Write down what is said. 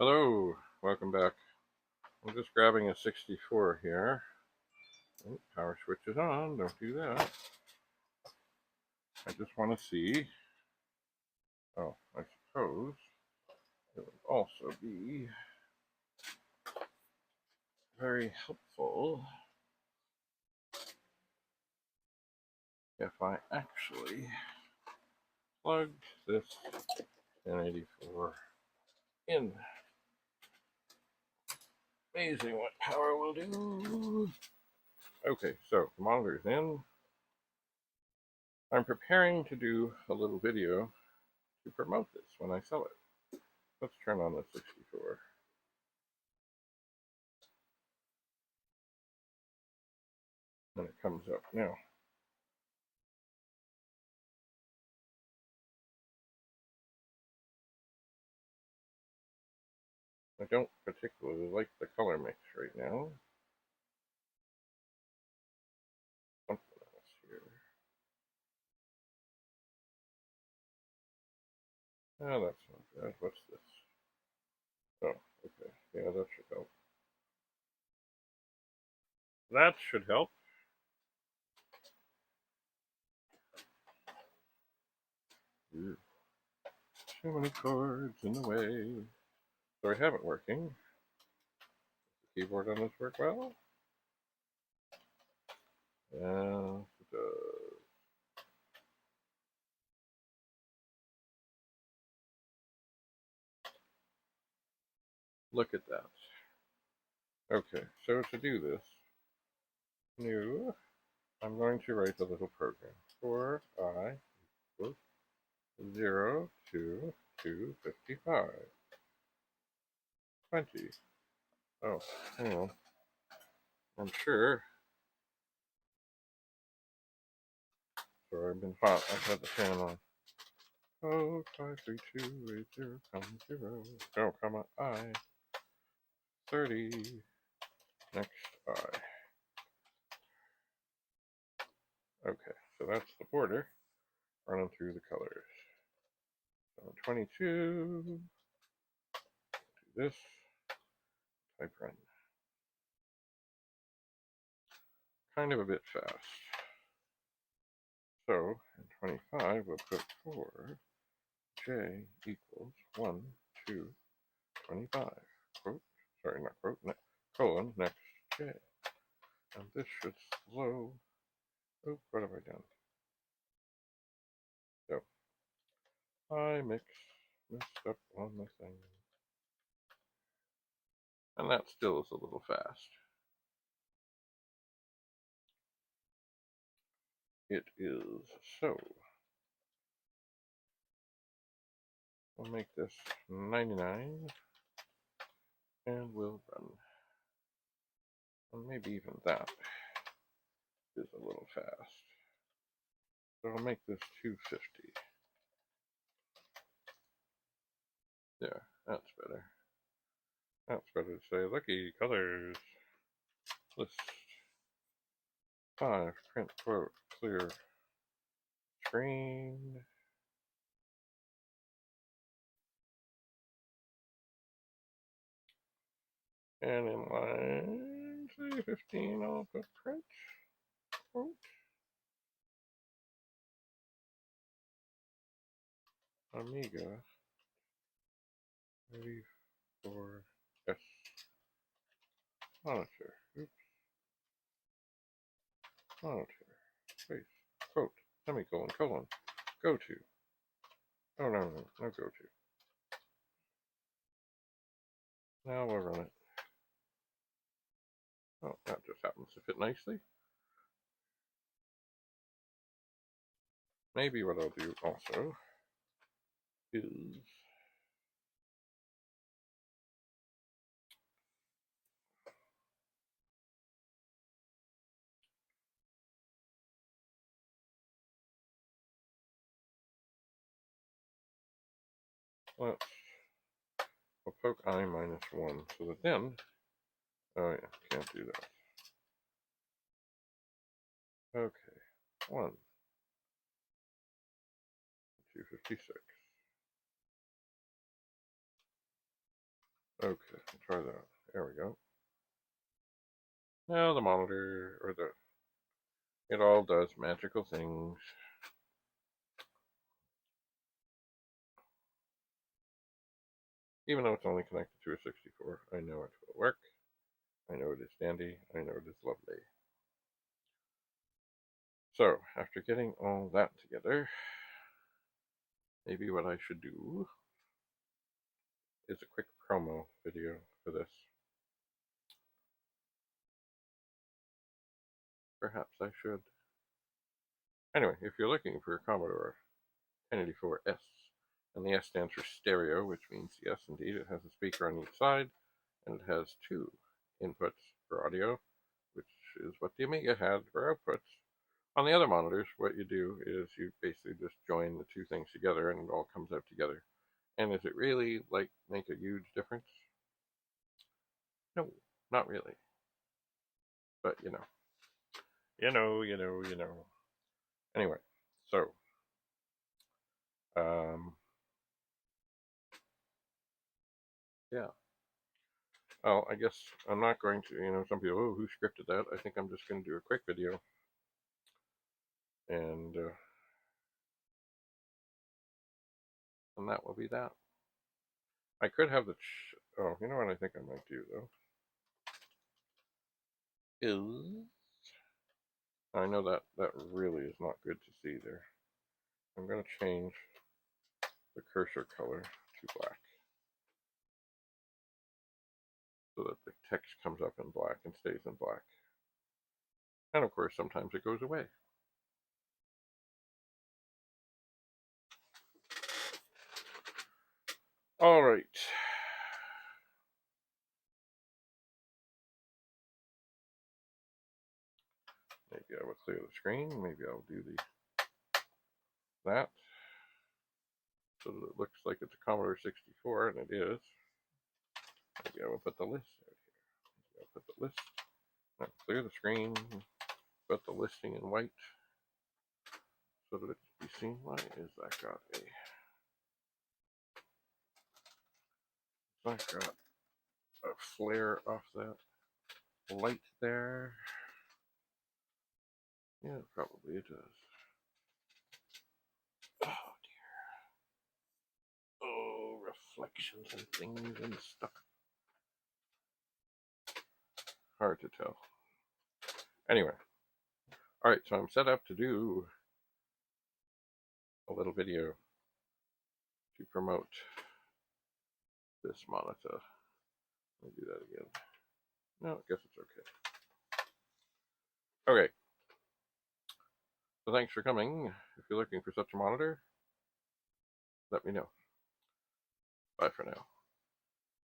Hello, welcome back. I'm just grabbing a 64 here. Oh, power switch is on, don't do that. I just want to see. Oh, I suppose it would also be very helpful if I actually plugged this 1084 in. Amazing what power will do. Okay, so the monitor's in. I'm preparing to do a little video to promote this when I sell it. Let's turn on the 64. And it comes up now. I don't particularly like the color mix right now. Something else here. Oh, that's not bad. What's this? Oh, okay. Yeah, that should help. That should help. Ooh, too many cords in the way. So I have it working. The keyboard on this work well? Yeah, it does. Look at that. Okay, so to do this, new, I'm going to write a little program. For I equals 0 to 255. 20. Oh, hang on. I'm sure. Sorry, I've been hot. I've had the fan on. Oh, 53280, comma 0. Oh, comma I. 30. Next I. Okay, so that's the border running through the colors. So 22. Do this. Type run. Kind of a bit fast. So in 25, we'll put for j equals 1, 2, 25. Quote, sorry, not quote, colon, next j. And this should slow. Oh, what have I done? So I messed up on the thing. And that still is a little fast. It is. So we'll make this 99 and we'll run. And maybe even that is a little fast. So I'll make this 250. Yeah, that's better. That's better to say, looky, colors. List 5, print quote, clear screen. And in line 315, I'll put print quote. Amiga 34S monitor. Oops. Monitor. Space. Quote. Semicolon. Colon. Go to. Oh, no, no. No go to. Now we'll run it. Oh, that just happens to fit nicely. Maybe what I'll do also is we'll poke I minus 1 so that then, oh yeah, can't do that. Okay, 1, 256. Okay, try that. There we go. Now the monitor, or it all does magical things. Even though it's only connected to a 64, I know it will work. I know it is dandy. I know it is lovely. So, after getting all that together, maybe what I should do is a quick promo video for this. Perhaps I should. Anyway, if you're looking for a Commodore 1084S, and the S stands for stereo, which means yes, indeed, it has a speaker on each side, and it has two inputs for audio, which is what the Amiga had for outputs. On the other monitors, what you do is you basically just join the two things together and it all comes out together. And does it really make a huge difference? No, not really. But you know. Anyway, so yeah. Well, I guess I'm not going to, some people, oh, who scripted that? I think I'm just going to do a quick video. And that will be that. I could have oh, you know what I think I might do, though? I know that really is not good to see there. I'm going to change the cursor color to black so that the text comes up in black and stays in black. And of course, sometimes it goes away. All right. Maybe I will clear the screen. Maybe I'll do that so that it looks like it's a Commodore 64, and it is. Maybe I will put the list out here. Maybe I'll put the list. Now clear the screen. Put the listing in white so that it can be seen. Why is that got a? That got a flare off that light there. Yeah, probably it does. Oh dear. Oh, reflections and things and stuff. Hard to tell. Anyway. Alright, so I'm set up to do a little video to promote this monitor. Let me do that again. No, I guess it's okay. Okay. So thanks for coming. If you're looking for such a monitor, let me know. Bye for now.